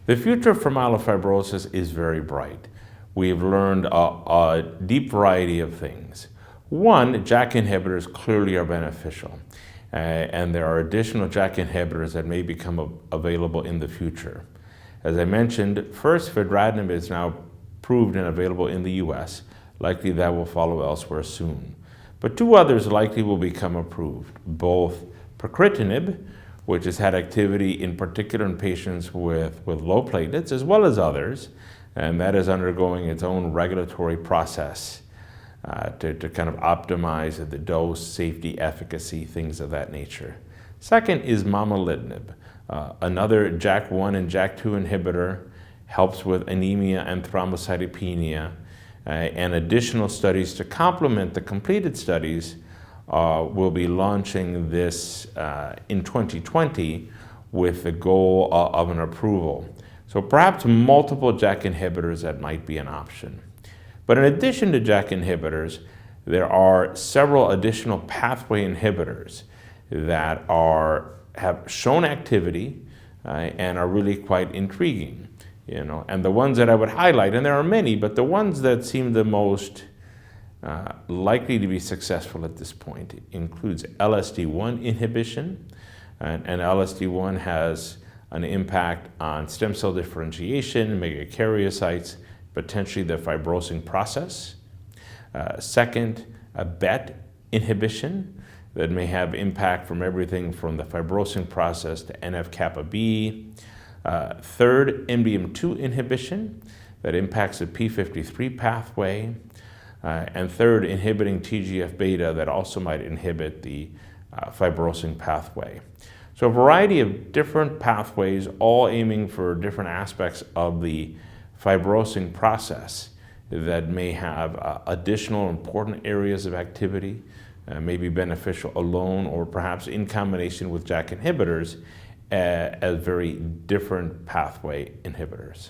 The future for myelofibrosis is very bright. We've learned a deep variety of things. One, JAK inhibitors clearly are beneficial, and there are additional JAK inhibitors that may become available in the future. As I mentioned, first, Fedratinib is now approved and available in the US. Likely that will follow elsewhere soon. But two others likely will become approved, both Pacritinib, which has had activity in particular in patients with low platelets, as well as others, and that is undergoing its own regulatory process to kind of optimize the dose, safety, efficacy, things of that nature. Second is Momelotinib, another JAK1 and JAK2 inhibitor, helps with anemia and thrombocytopenia, and additional studies to complement the completed studies will be launching this in 2020 with the goal of an approval. So perhaps multiple JAK inhibitors that might be an option. But in addition to JAK inhibitors, there are several additional pathway inhibitors that have shown activity and are really quite intriguing. And the ones that I would highlight, and there are many, but the ones that seem the most likely to be successful at this point includes LSD1 inhibition, and LSD1 has an impact on stem cell differentiation, megakaryocytes, potentially the fibrosing process. Second, a BET inhibition that may have impact from everything from the fibrosing process to NF-kappa B. Third, MDM2 inhibition that impacts the p53 pathway. And third, inhibiting TGF-β that also might inhibit the fibrosing pathway. So a variety of different pathways, all aiming for different aspects of the fibrosing process that may have additional important areas of activity, may be beneficial alone or perhaps in combination with JAK inhibitors as very different pathway inhibitors.